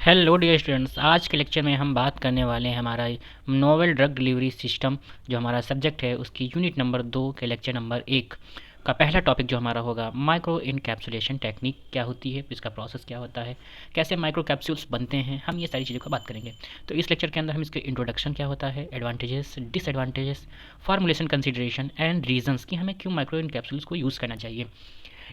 Hello dear students, आज के lecture में हम बात करने वाले हैं हमारा नोवेल ड्रग डिलीवरी सिस्टम जो हमारा सब्जेक्ट है उसकी यूनिट नंबर 2 के लेक्चर नंबर 1 का पहला टॉपिक जो हमारा होगा माइक्रो इनकैप्सुलेशन टेक्निक क्या होती है, इसका प्रोसेस क्या होता है, कैसे माइक्रो कैप्सूल्स बनते हैं, हम ये सारी चीज़ों का बात करेंगे। तो इस लेक्चर के अंदर हम इसके इंट्रोडक्शन क्या होता है, advantages, disadvantages, formulation consideration and reasons कि हमें क्यों माइक्रो इनकैप्सूल्स को यूज़ करना चाहिए,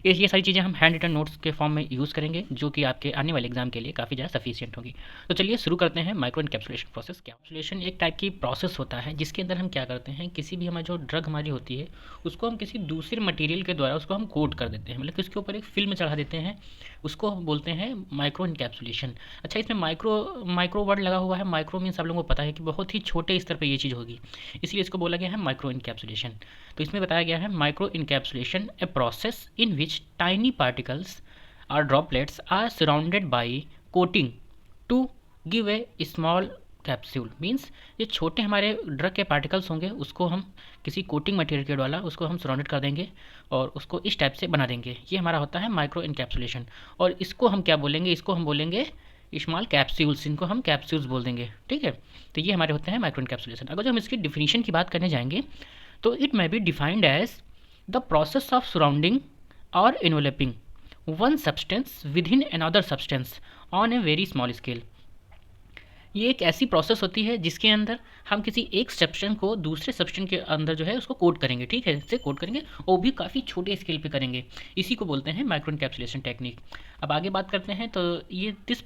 ये सारी चीज़ें हम हैंड रिटन नोट्स के फॉर्म में यूज़ करेंगे जो कि आपके आने वाले एग्जाम के लिए काफ़ी ज़्यादा सफिशिएंट होगी। तो चलिए शुरू करते हैं। माइक्रो इनकैप्सुलेशन प्रोसेस क्या, कैप्सुलेशन एक टाइप की प्रोसेस होता है जिसके अंदर हम क्या करते हैं, किसी भी हमारी जो ड्रग हमारी होती है उसको हम किसी दूसरे मटेरियल के द्वारा उसको हम कोट कर देते हैं, मतलब कि उसके ऊपर एक फिल्म चढ़ा देते हैं, उसको हम बोलते हैं माइक्रो इनकैप्सुलेशन। अच्छा, इसमें माइक्रो माइक्रो वर्ड लगा हुआ है। माइक्रो मीन्स आप लोगों को पता है कि बहुत ही छोटे स्तर पर ये चीज़ होगी, इसलिए इसको बोला गया है माइक्रो इनकैप्सुलेशन। तो इसमें बताया गया है micro encapsulation a process in which tiny particles or droplets are surrounded by coating to give a small capsule. Means ये छोटे हमारे ड्रग के पार्टिकल्स होंगे, उसको हम किसी कोटिंग मटेरियल के द्वारा उसको हम सराउंडेड कर देंगे और उसको इस टाइप से बना देंगे। ये हमारा होता है माइक्रो इनकैप्सुलेशन। और इसको हम क्या बोलेंगे, इसको हम बोलेंगे स्मॉल कैप्सूल्स, इनको हम कैप्सूल्स बोल देंगे। ठीक है, तो ये हमारे होते हैं माइक्रो इनकैप्सुलेशन। अगर जो हम इसकी डिफिनीशन की बात करने जाएंगे तो it may be defined as the process of surrounding और enveloping one substance within another substance on a very small scale. ये एक ऐसी प्रोसेस होती है जिसके अंदर हम किसी एक सब्सटेंस को दूसरे सब्सटेंस के अंदर जो है उसको कोट करेंगे। ठीक है, इससे कोट करेंगे और भी काफ़ी छोटे स्केल पे करेंगे। इसी को बोलते हैं माइक्रो इनकैप्सुलेशन टेक्निक। अब आगे बात करते हैं तो ये this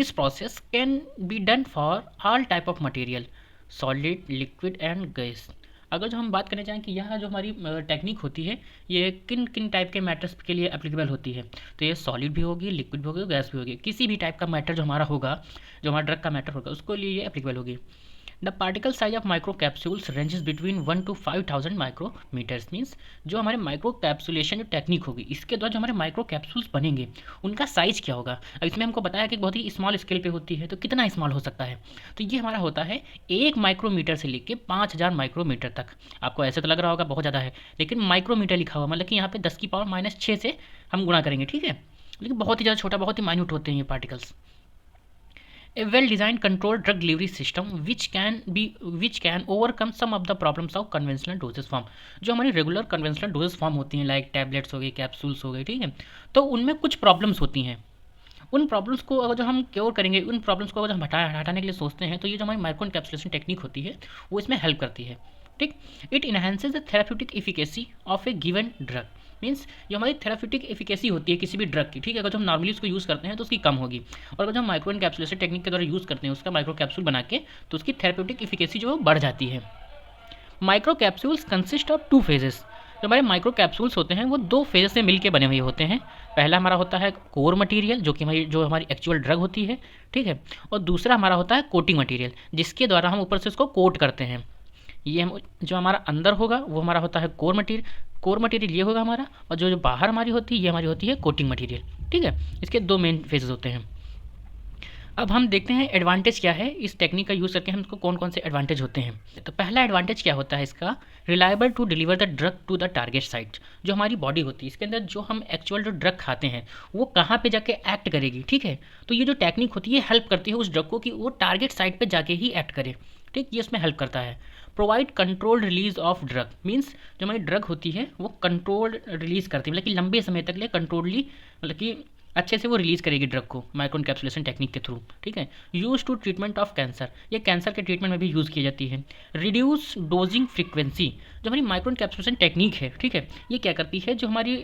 process can be done for all type of material, solid, liquid and gas. अगर जो हम बात करने चाहें कि यह जो हमारी टेक्निक होती है ये किन किन टाइप के मैटर्स के लिए एप्लीकेबल होती है, तो ये सॉलिड भी होगी, लिक्विड भी होगी, गैस भी होगी। किसी भी टाइप का मैटर जो हमारा होगा, जो हमारा ड्रग का मैटर होगा, उसको लिए ये एप्लीकेबल होगी। The particle size of micro capsules ranges between 1 to 5000 micrometres. Means जो हमारे माइक्रो कैप्सुलेशन जो टेक्निक होगी इसके द्वारा जो हमारे माइक्रो कैप्सूल्स बनेंगे उनका साइज़ क्या होगा। अब इसमें हमको बताया कि बहुत ही स्मॉल स्केल पे होती है, तो कितना स्मॉल हो सकता है, तो ये हमारा होता है 1 माइक्रोमीटर से लेके 5000 माइक्रोमीटर तक। आपको ऐसे तो लग रहा होगा बहुत ज़्यादा है, लेकिन माइक्रोमीटर लिखा हुआ मतलब कि यहाँ पे 10⁻⁻6 से हम गुणा करेंगे। ठीक है, लेकिन बहुत ही ज़्यादा छोटा, बहुत ही माइन्यूट होते हैं ये particles. A well-designed controlled drug delivery system which can overcome some of the problems of conventional dosage form। जो हमारी रेगुलर कन्वेंशनल डोजेज फॉर्म होती हैं, लाइक टैबलेट्स हो गई, कैप्सूल्स हो गई, ठीक है, तो उनमें कुछ प्रॉब्लम्स होती हैं। उन प्रॉब्लम्स को अगर जो हम क्योर करेंगे, उन प्रॉब्लम्स को अगर हम हटाने के लिए सोचते हैं, तो ये जो हमारी माइक्रो इनकैप्सुलेशन टेक्निक होती है वो इसमें हेल्प करती है। ठीक, it enhances the therapeutic efficacy of A given drug. Means जो हमारी थेराप्यूटिक एफिकेसी होती है किसी भी ड्रग की, ठीक है, अगर जो हम नॉर्मली उसको यूज़ करते हैं तो उसकी कम होगी, और अगर जो हम माइक्रो इनकैप्सुलेशन टेक्निक के द्वारा यूज़ करते हैं उसका माइक्रो कैप्सूल बना के, तो उसकी थेराप्यूटिक एफिकेसी जो है बढ़ जाती है। Micro capsules consist of 2 phases. जो हमारे माइक्रो कैप्सूल्स होते हैं वो 2 फेजेस से मिलकर बने हुए होते हैं। पहला हमारा होता है कोर मटेरियल जो कि हमारी एक्चुअल ड्रग होती है, ठीक है, और दूसरा हमारा होता है कोटिंग मटेरियल जिसके द्वारा हम ऊपर से उसको कोट करते हैं। ये हम जो हमारा अंदर होगा वो हमारा होता है कोर मटेरियल, कोर मटेरियल ये होगा हमारा, और जो बाहर हमारी होती है ये हमारी होती है कोटिंग मटेरियल। ठीक है, इसके 2 मेन फेजेस होते हैं। अब हम देखते हैं एडवांटेज क्या है इस टेक्निक का यूज़ करके, हमको कौन कौन से एडवांटेज होते हैं। तो पहला एडवांटेज क्या होता है इसका, reliable to deliver the drug to the target site. जो हमारी बॉडी होती है इसके अंदर जो हम एक्चुअल जो ड्रग खाते हैं वो कहाँ पे जाके एक्ट करेगी। ठीक है, तो ये जो टेक्निक होती है हेल्प करती है उस ड्रग को कि वो टारगेट साइट पर जाके ही एक्ट करे। ठीक, ये इसमें हेल्प करता है। Provide controlled release of drug. Means जो हमारी ड्रग होती है वो कंट्रोल्ड रिलीज करती है, मतलब कि लंबे समय तक लिए कंट्रोल्डली, मतलब कि अच्छे से वो रिलीज़ करेगी ड्रग को माइक्रो इनकैप्सुलेशन टेक्निक के थ्रू। ठीक है, use to treatment of cancer, ये कैंसर के ट्रीटमेंट में भी यूज़ की जाती है। रिड्यूस डोजिंग फ्रीक्वेंसी, जो हमारी माइक्रो इनकैप्सुलेशन टेक्निक है, ठीक है, ये क्या करती है, जो हमारी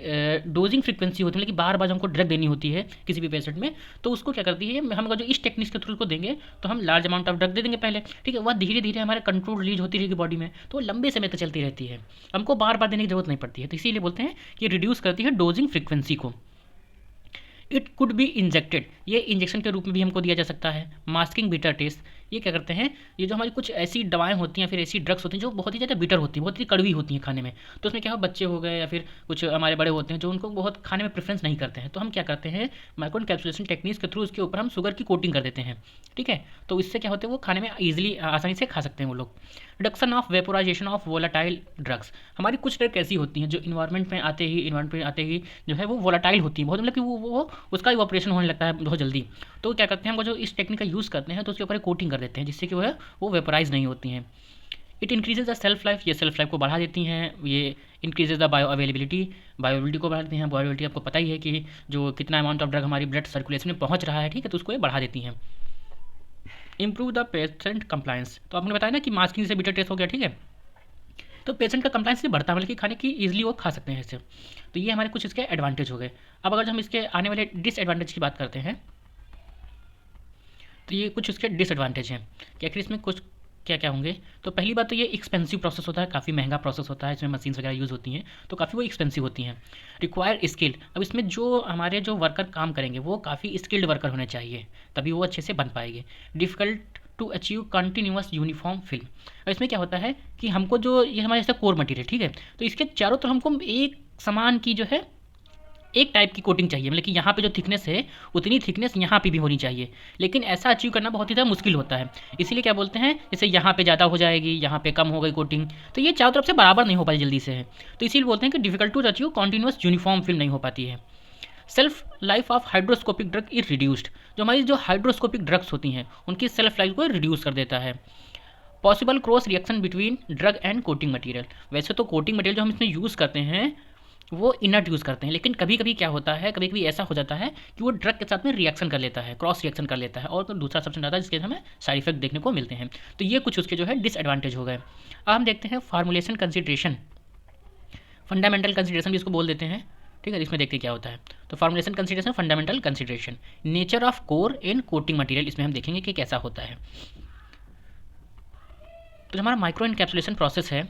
डोजिंग फ्रीक्वेंसी होती है, मतलब कि बार बार हमको ड्रग देनी होती है किसी भी पेशेंट में, तो उसको क्या करती है, हम अगर जो इस टेक्निक के थ्रू उसको देंगे तो हम लार्ज अमाउंट ऑफ ड्रग दे देंगे पहले, ठीक है, वह धीरे धीरे हमारे कंट्रोल रिलीज होती रहेगी बॉडी में, तो लंबे समय तक चलती रहती है, हमको बार बार देने की जरूरत नहीं पड़ती है। तो इसीलिए बोलते हैं कि रिड्यूस करती है डोजिंग फ्रीक्वेंसी को। इट कुड बी इंजेक्टेड, ये इंजेक्शन के रूप में भी हमको दिया जा सकता है। मास्किंग बीटा टेस्ट, ये क्या करते हैं, ये जो हमारी कुछ ऐसी दवाएँ होती हैं, फिर ऐसी ड्रग्स होती हैं जो बहुत ही ज़्यादा बिटर होती हैं, बहुत ही कड़वी होती हैं खाने में। तो उसमें क्या हो, बच्चे हो गए या फिर कुछ हमारे बड़े होते हैं जो उनको बहुत खाने में प्रेफ़रेंस नहीं करते हैं। तो हम क्या करते हैं, माइक्रो एनकैप्सुलेशन टेक्निक्स के थ्रू उसके ऊपर हम शुगर की कोटिंग कर देते हैं, ठीक है? तो इससे क्या होता है, वो खाने में ईज़िली आसानी से खा सकते हैं वो लोग। Reduction of vaporization of volatile drugs, हमारी कुछ ड्रग ऐसी होती हैं जो इन्वायरमेंट में आते ही जो है वो वोलेटाइल होती हैं, बहुत मतलब कि वो उसका इवैपोरेशन होने लगता है बहुत जल्दी। तो क्या करते हैं, हम वो जो इस टेक्निक का यूज़ करते हैं तो उसके ऊपर कोटिंग कर देते हैं जिससे कि वो है वो वेपोराइज़ नहीं होती हैं। It increases the self life, ये सेल्फ लाइफ को बढ़ा देती हैं। ये इंक्रीजेज द बायो अवेलेबिलिटी को बढ़ा देती हैं। बायो अवेलेबिलिटी आपको पता ही है कि जो कितना अमाउंट ऑफ ड्रग हमारी ब्लड सर्कुलेशन में पहुंच रहा है, ठीक है, तो उसको ये बढ़ा देती हैं। इंप्रूव द पेशेंट कंप्लायंस, तो आपने बताया ना कि मास्किंग से बीटा टेस्ट हो गया, ठीक है, तो पेशेंट का कंप्लायंस से बढ़ता है, मतलब कि खाने की ईजिली वो खा सकते हैं इससे। तो ये हमारे कुछ इसके एडवांटेज हो गए। अब अगर हम इसके आने वाले डिसएडवांटेज की बात करते हैं, तो ये कुछ इसके डिसएडवांटेज हैं कि आखिर इसमें कुछ क्या क्या होंगे। तो पहली बात तो ये एक्सपेंसिव प्रोसेस होता है, काफ़ी महंगा प्रोसेस होता है, इसमें मशीन्स वगैरह यूज़ होती हैं तो काफ़ी वो एक्सपेंसिव होती हैं। रिक्वायर स्किल, अब इसमें जो हमारे जो वर्कर काम करेंगे वो काफ़ी स्किल्ड वर्कर होने चाहिए, तभी वो अच्छे से बन पाएंगे। Difficult to achieve continuous uniform film, अब इसमें क्या होता है कि हमको जो ये हमारे जैसे कोर मटेरियल, ठीक है, तो इसके चारों तरफ हमको एक समान की जो है एक टाइप की कोटिंग चाहिए, मतलब कि यहाँ पे जो थिकनेस है उतनी थिकनेस यहाँ पे भी होनी चाहिए, लेकिन ऐसा अचीव करना बहुत ही ज़्यादा मुश्किल होता है। इसीलिए क्या बोलते हैं, जैसे यहाँ पे ज़्यादा हो जाएगी, यहाँ पे कम हो गई कोटिंग, तो ये चारों तरफ से बराबर नहीं हो पाती जल्दी से है। तो इसीलिए बोलते हैं कि difficult to achieve continuous uniform film नहीं हो पाती है। Self life of hydroscopic drug is reduced, जो हमारी जो हाइड्रोस्कोपिक ड्रग्स होती हैं उनकी सेल्फ लाइफ को रिड्यूस कर देता है। Possible cross reaction between drug and coating material, वैसे तो कोटिंग मटेरियल जो हम इसमें यूज़ करते हैं वो इनर्ट यूज़ करते हैं, लेकिन कभी कभी क्या होता है, कभी कभी ऐसा हो जाता है कि वो ड्रग के साथ में रिएक्शन कर लेता है, क्रॉस रिएक्शन कर लेता है, और तो दूसरा सब्सटेंस आता है जिसके हमें साइड इफेक्ट देखने को मिलते हैं। तो ये कुछ उसके जो है डिसएडवांटेज हो गए। अब हम देखते हैं फार्मूलेशन कंसिडरेशन, फंडामेंटल कंसिडरेशन भी इसको बोल देते हैं, ठीक है, इसमें देखते हैं क्या होता है। तो formulation consideration, fundamental consideration, nature of core in coating material, इसमें हम देखेंगे कि कैसा होता है। तो जो हमारा माइक्रो इनकैप्सुलेशन प्रोसेस है,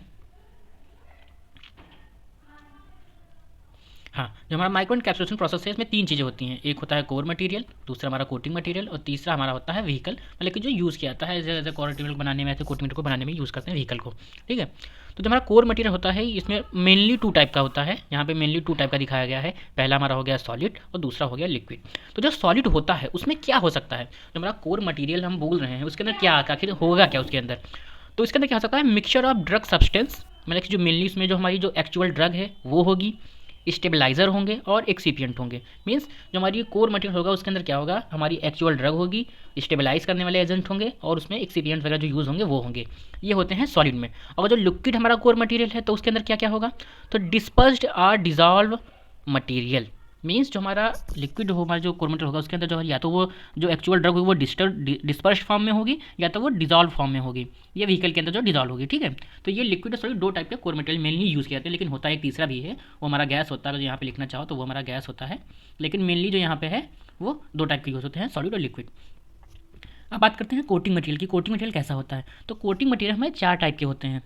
हाँ, जो हमारा माइक्रो इनकैप्सुलेशन प्रोसेस है इसमें तीन चीज़ें होती हैं, एक होता है कोर मटेरियल, दूसरा हमारा कोटिंग मटेरियल, और तीसरा हमारा होता है व्हीकल, मतलब कि जो यूज़ किया जाता है जैसे कोर मटेरियल बनाने में, ऐसे कोटिंग मटेरियल को बनाने में यूज़ करते हैं व्हीकल को, ठीक है। तो जो हमारा कोर मटेरियल होता है इसमें मेनली टू टाइप का होता है, यहाँ पे मेनली टू टाइप का दिखाया गया है। पहला हमारा हो गया सॉलिड और दूसरा हो गया लिक्विड। तो जो सॉलिड होता है उसमें क्या हो सकता है, जो हमारा कोर मटेरियल हम बोल रहे हैं उसके अंदर क्या आखिर होगा क्या उसके अंदर, तो इसके अंदर क्या हो सकता है, मिक्सचर ऑफ ड्रग सब्सटेंस, मतलब कि जो मेनली इसमें जो हमारी जो एक्चुअल ड्रग है वो होगी, स्टेबलाइज़र होंगे और एक्सिपिएंट होंगे। मीन्स जो हमारी कोर मटेरियल होगा उसके अंदर क्या होगा, हमारी एक्चुअल ड्रग होगी, स्टेबलाइज करने वाले एजेंट होंगे और उसमें एक्सिपिएंट वगैरह जो यूज़ होंगे वो होंगे। ये होते हैं सॉलिड में। और जो लिक्विड हमारा कोर मटेरियल है तो उसके अंदर क्या क्या होगा, तो dispersed or dissolve material, means जो हमारा लिक्विड हो, हमारा जो कोर मटेरियल होगा उसके अंदर जो या तो वो जो एक्चुअल ड्रग होगी वो डिस्पर्स्ड फॉर्म में होगी या तो वो डिजॉल्व फॉर्म में होगी, ये व्हीकल के अंदर जो डिजॉल्व होगी, ठीक है। तो ये लिक्विड और सॉलिड दो टाइप के कोर मटेरियल मेनली यूज़ किए जाते हैं, लेकिन होता है एक तीसरा भी है, वो हमारा गैस होता है। अगर यहाँ पे लिखना चाहो तो वो हमारा गैस होता है, लेकिन मेनली जो यहाँ पे है वो दो टाइप के यूज़ होते हैं, सॉलिड और लिक्विड। अब बात करते हैं कोटिंग मटेरियल की। कोटिंग मटेरियल कैसा होता है, तो कोटिंग मटेरियल हमें चार टाइप के होते हैं।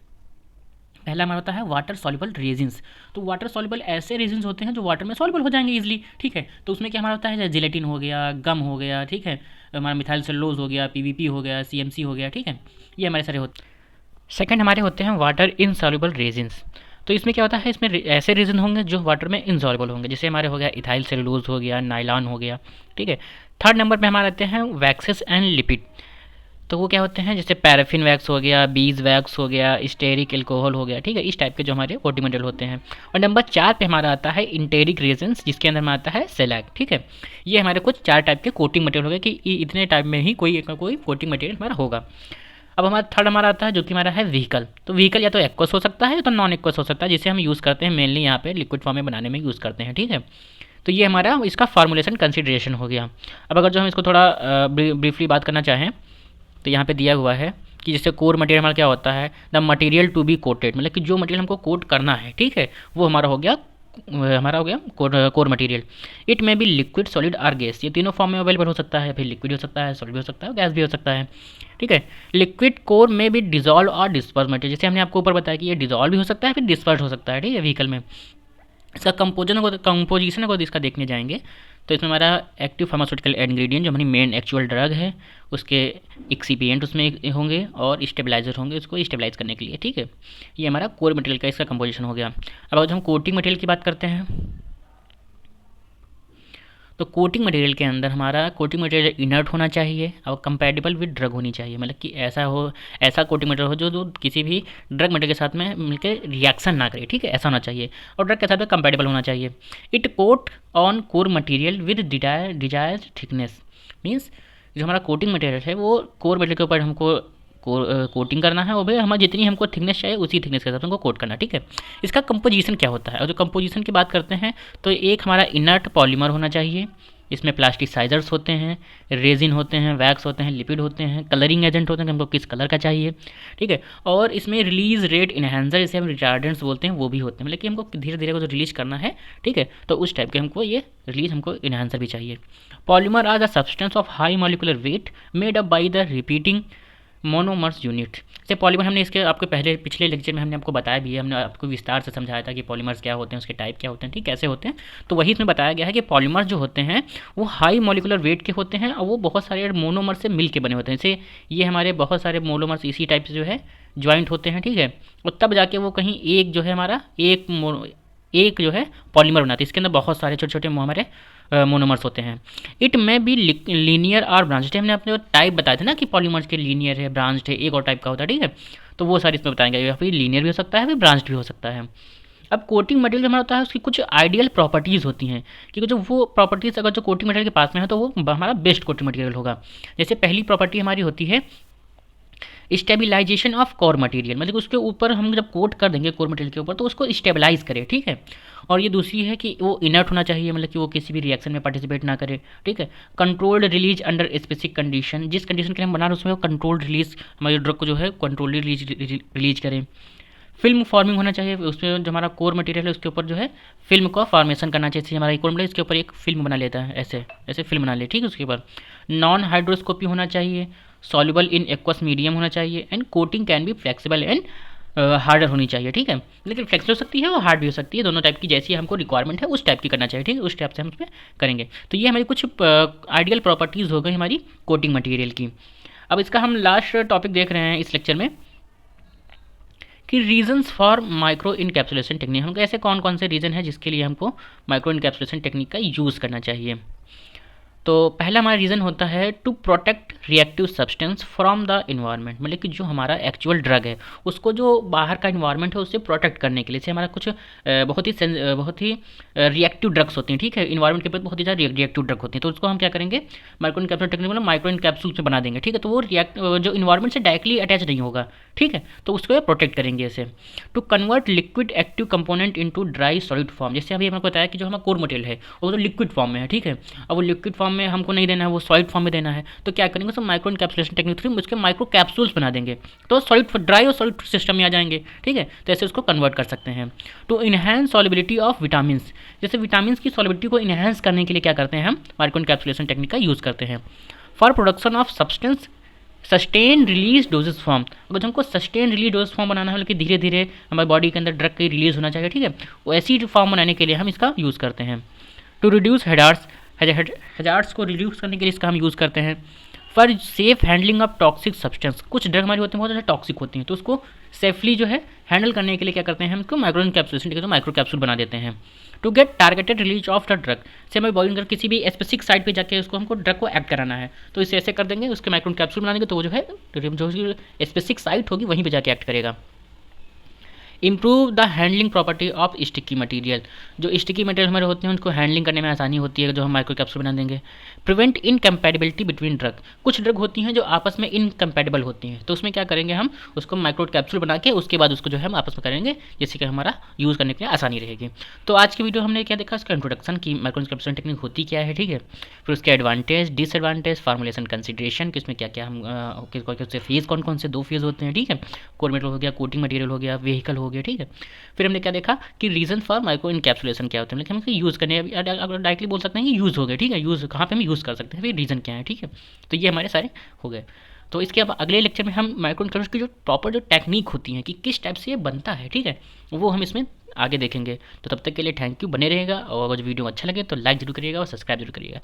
पहला हमारा होता है वाटर सॉल्युबल रेजिन्स, तो वाटर सॉल्युबल ऐसे रेजिन्स होते हैं जो वाटर में सॉल्युबल हो जाएंगे इजीली, ठीक है। तो उसमें क्या हमारा होता है, जैसे जिलेटिन हो गया, गम हो गया, ठीक है, हमारा मिथाइल सेलुलोज हो गया, पीवीपी हो गया, सीएमसी हो गया, ठीक है, ये हमारे सारे होते हैं। सेकंड हमारे होते हैं वाटर इनसॉल्युबल रेजिन्स, तो इसमें क्या होता है, इसमें ऐसे रेजिन होंगे जो वाटर में इनसॉल्युबल होंगे, जैसे हमारे हो गया इथाइल सेलुलोज हो गया, नाइलॉन हो गया, ठीक है। थर्ड नंबर पे हमारे आते हैं वैक्सेस एंड लिपिड, तो वो क्या होते हैं, जैसे पैराफिन वैक्स हो गया, बीज वैक्स हो गया, स्टेरिक एल्कोहल हो गया, ठीक है, इस टाइप के जो हमारे कोटिंग मटेरियल होते हैं। और नंबर 4 पे हमारा आता है इंटेरिक रेजेंस, जिसके अंदर में आता है सेलैक, ठीक है। ये हमारे कुछ 4 टाइप के कोटिंग मटेरियल हो गए कि इतने टाइप में ही कोई कोटिंग मटेरियल हमारा होगा। अब हमारा थर्ड हमारा आता है जो कि हमारा है व्हीकल, तो व्हीकल या तो एक्वस हो सकता है या तो नॉन एक्वस हो सकता है, जिसे हम यूज़ करते हैं मेनली यहाँ पे लिक्विड फॉर्म में बनाने में यूज़ करते हैं, ठीक है। तो ये हमारा इसका फार्मूलेशन कंसिडरेशन हो गया। अब अगर जो हम इसको थोड़ा ब्रीफली बात करना चाहें तो यहाँ पे दिया हुआ है कि जैसे कोर मटेरियल हमारा क्या होता है, the material to be coated, मतलब कि जो मटेरियल हमको कोट करना है, ठीक है, वो हमारा हो गया कोर मटेरियल। इट में भी लिक्विड सॉलिड आर गैस, ये तीनों फॉर्म में अवेलेबल हो सकता है, फिर लिक्विड हो सकता है, सॉलिड भी हो सकता है, गैस भी हो सकता है, ठीक है। लिक्विड कोर में भी डिजॉल्व और डिस्पर्स मटेरियल, जैसे हमने आपको ऊपर बताया कि ये डिजॉल्व भी हो सकता है फिर डिस्पर्स हो सकता है, ठीक है, व्हीकल में। इसका कंपोजिशन को इसका देखने जाएंगे तो इसमें हमारा एक्टिव फार्मास्यूटिकल इंग्रेडिएंट जो हमारी मेन एक्चुअल ड्रग है उसके एक्सीपिएंट उसमें होंगे और स्टेबलाइजर होंगे उसको स्टेबलाइज करने के लिए, ठीक है। ये हमारा कोर मटेरियल का इसका कंपोजिशन हो गया। अब अगर हम कोटिंग मटेरियल की बात करते हैं तो कोटिंग मटेरियल के अंदर हमारा कोटिंग मटेरियल इनर्ट होना चाहिए और कंपैटिबल विद ड्रग होनी चाहिए, मतलब कि ऐसा कोटिंग मटेरियल हो जो किसी भी ड्रग मटेरियल के साथ में मिलकर रिएक्शन ना करे, ठीक है, ऐसा होना चाहिए और ड्रग के साथ में कंपैटिबल होना चाहिए। It coat on core material with desired thickness, means जो हमारा कोटिंग मटेरियल है वो कोर मटेरियल के ऊपर हमको कोटिंग करना है, वो भी हमारा जितनी हमको थिकनेस चाहिए उसी थिकनेस के हिसाब से हमको कोट करना, ठीक है। इसका कंपोजिशन क्या होता है, और जो कंपोजिशन की बात करते हैं तो एक हमारा इनर्ट पॉलीमर होना चाहिए, इसमें प्लास्टिसाइजर्स होते हैं, रेजिन होते हैं, वैक्स होते हैं, लिपिड होते हैं, कलरिंग एजेंट होते हैं कि हमको किस कलर का चाहिए, ठीक है। और इसमें रिलीज रेट इन्हेंसर, इसे हम रिटार्डेंट्स बोलते हैं, वो भी होते हैं, मतलब कि हमको धीरे धीरे को जो रिलीज करना है, ठीक है, तो उस टाइप के हमको ये रिलीज हमको इन्हेंसर भी चाहिए। Polymer are the substance of high molecular weight made up by the repeating monomers unit. जैसे पॉलीमर हमने इसके आपको पिछले लेक्चर में हमने आपको बताया भी है, हमने आपको विस्तार से समझाया था कि पॉलीमर्स क्या होते हैं, उसके टाइप क्या होते हैं, ठीक कैसे होते हैं। तो वही इसमें बताया गया है कि पॉलीमर्स जो होते हैं वो हाई मॉलिकुलर वेट के होते हैं और वो बहुत सारे मोनोमर से मिल के बने होते हैं। जैसे ये हमारे बहुत सारे मोनोमर्स इसी टाइप से जो है ज्वाइंट होते हैं, ठीक है, और तब जाके वो कहीं एक जो है हमारा एक जो है पॉलीमर बनाते हैं। इसके अंदर बहुत सारे छोटे छोटे हमारे मोनोमर्स होते हैं। इट में भी लीनियर और ब्रांच्ड है, हमने अपने टाइप बताए थे ना कि पॉलीमर्स के लीनियर है, ब्रांच्ड है, एक और टाइप का होता है, ठीक है। तो वो सारे इसमें बताएंगे, या फिर लीनियर भी हो सकता है, फिर ब्रांच्ड भी हो सकता है। अब कोटिंग मटेरियल हमारा होता है उसकी कुछ आइडियल प्रॉपर्टीज़ होती हैं, क्योंकि जो वो प्रॉपर्टीज़ अगर जो कोटिंग मटेरियल के पास में है तो वो हमारा बेस्ट कोटिंग मटेरियल होगा। जैसे पहली प्रॉपर्टी हमारी होती है स्टेबिलाइजेशन ऑफ कोर मटेरियल, मतलब उसके ऊपर हम जब कोट कर देंगे कोर मटेरियल के ऊपर तो उसको स्टेबलाइज करे, ठीक है। और ये दूसरी है कि वो इनर्ट होना चाहिए, मतलब कि वो किसी भी रिएक्शन में पार्टिसिपेट ना करे, ठीक है। Controlled release under specific condition, जिस कंडीशन के लिए हम बना रहे हैं उसमें वो कंट्रोल्ड रिलीज हमारे ड्रग को जो है कंट्रोल्ड रिलीज करें। फिल्म फॉर्मिंग होना चाहिए, उसमें जो हमारा कोर मटेरियल है उसके ऊपर जो है फिल्म का फॉर्मेशन करना चाहिए। जैसे हमारा कोर मटेरियल इसके ऊपर एक फिल्म बना लेता है, ऐसे ऐसे फिल्म बना ले, ठीक है। उसके ऊपर नॉन हाइड्रोस्कोपी होना चाहिए, सॉल्युबल इन एक्वस मीडियम होना चाहिए, and coating can be flexible and harder होनी चाहिए, ठीक है। लेकिन फ्लेक्सिबल हो सकती है और हार्ड भी हो सकती है, दोनों टाइप की जैसी हमको रिक्वायरमेंट है उस टाइप की करना चाहिए, ठीक है, उस टाइप से हम उसमें करेंगे। तो ये हमारी कुछ आइडियल प्रॉपर्टीज़ हो गई हमारी कोटिंग मटीरियल की। अब इसका हम लास्ट टॉपिक देख रहे हैं इस लेक्चर में कि reasons for micro encapsulation technique, हमको ऐसे कौन कौन से रीज़न है जिसके लिए हमको माइक्रो इनकैप्सुलेशन टेक्निक का यूज़ करना चाहिए। तो पहला हमारा रीज़न होता है to protect reactive substance from the environment, मतलब कि जो हमारा एक्चुअल ड्रग है उसको जो बाहर का इन्वायरमेंट है उससे प्रोटेक्ट करने के लिए। जैसे हमारा कुछ बहुत ही रिएक्टिव ड्रग्स होती हैं, ठीक है, इन्वायरमेंट के प्रति बहुत ही ज़्यादा रिएक्टिव ड्रग होती हैं, तो उसको हम क्या करेंगे माइक्रो इनकैप्सूल टेक्निक मतलब माइक्रो इनकैप्सूल से बना देंगे, ठीक है। तो वो जो इन्वायरमेंट से डायरेक्टली अटैच नहीं होगा, ठीक है, तो उसको प्रोटेक्ट करेंगे ऐसे। To convert liquid active component into dry solid form, जैसे अभी हमको बताया कि जो हमारा कोर मटेरियल है वो तो लिक्विड फॉर्म में है, ठीक है, अब वो लिक्विड फॉर्म में हमको नहीं देना है, वो सॉलिड फॉर्म में देना है, तो क्या करेंगे तो माइक्रो इनकैप्सुलेशन टेक्निक थ्रू उसके माइक्रो कैप्सूल्स बना देंगे, तो सॉलिड ड्राई और सॉलिड सिस्टम में आ जाएंगे, ठीक है। तो ऐसे उसको कन्वर्ट कर सकते हैं। To enhance solubility of vitamin, जैसे विटामिन की सॉलिबिलिटी को इनहेंस करने के लिए क्या करते हैं हम माइक्रो इनकैप्सुलेशन टेक्निक का यूज़ करते हैं। For production of substance sustain release dosage form, अगर हमको सस्टेन रिलीज डोजेस फॉर्म बनाना है, मतलब कि धीरे धीरे हमारी बॉडी के अंदर ड्रग की रिलीज होना चाहिए, ठीक है, वो ऐसी फॉर्म बनाने के लिए हम इसका यूज़ करते हैं। टू रिड्यूस हेजार्ड्स को रिड्यूस करने के लिए इसका हम यूज़ करते हैं। For safe handling of toxic substance, कुछ ड्रग हमारी होती हैं बहुत ज़्यादा टॉक्सिक होती हैं, तो उसको सेफली जो है हैंडल करने के लिए क्या करते हैं हम उसको micro encapsulation technique micro capsule बना देते हैं। To get targeted release of the drug, से हमारी बॉडी अंदर किसी भी स्पेसिफिक साइट पे जाके उसको हमको ड्रग को एक्ट कराना है, तो इसे ऐसे कर देंगे, उसके माइक्रो कैप्सूल बना देंगे, तो वो जो है जो स्पेसिफिक साइट होगी वहीं पे जाके एक्ट करेगा। Improve the handling property of sticky material, जो स्टिकी मटेरियल हमारे होते हैं उनको हैंडलिंग करने में आसानी होती है जो हम माइक्रो कैप्सूल बना देंगे। प्रिवेंट इनकम्पैटिबिलिटी बिटवीन ड्रग, कुछ ड्रग होती हैं जो आपस में इनकम्पैटिबल होती हैं, तो उसमें क्या करेंगे हम उसको माइक्रो कैप्सूल बना के उसके बाद उसको जो है हम आपस में करेंगे, जिससे कि हमारा यूज़ करने के लिए आसानी रहेगी। तो आज की वीडियो हमने क्या देखा, उसका इंट्रोडक्शन की माइक्रो कैप्सूल टेक्निक होती क्या है, ठीक है, फिर उसके एडवांटेज डिसएडवांटेज फार्मुलेशन कंसिडरेशन कि उसमें क्या क्या हम उससे फेज़ कौन कौन से 2 फेज़ होते हैं, ठीक है, कोर मटेरियल हो गया, कोटिंग मटेरियल हो गया, व्हीकल हो गया, ठीक है। फिर हमने क्या देखा कि रीजन फॉर माइक्रो इनकैप्सुलेशन क्या होता है, मतलब हम इसे यूज़ करने अगर डायरेक्टली बोल सकते हैं कि यूज़ हो गए, ठीक है, यूज़ कहाँ पे हम यूज़ कर सकते हैं, फिर रीज़न क्या है, ठीक है। तो ये हमारे सारे हो गए। तो इसके अब अगले लेक्चर में हम माइक्रोन कलर्स की जो प्रॉपर जो टेक्निक होती है कि किस टाइप से ये बनता है, ठीक है, वो हम इसमें आगे देखेंगे। तो तब तक के लिए थैंक यू, बने रहेगा, और अगर वीडियो अच्छा लगे तो लाइक जरूर करिएगा और सब्सक्राइब जरूर करिएगा।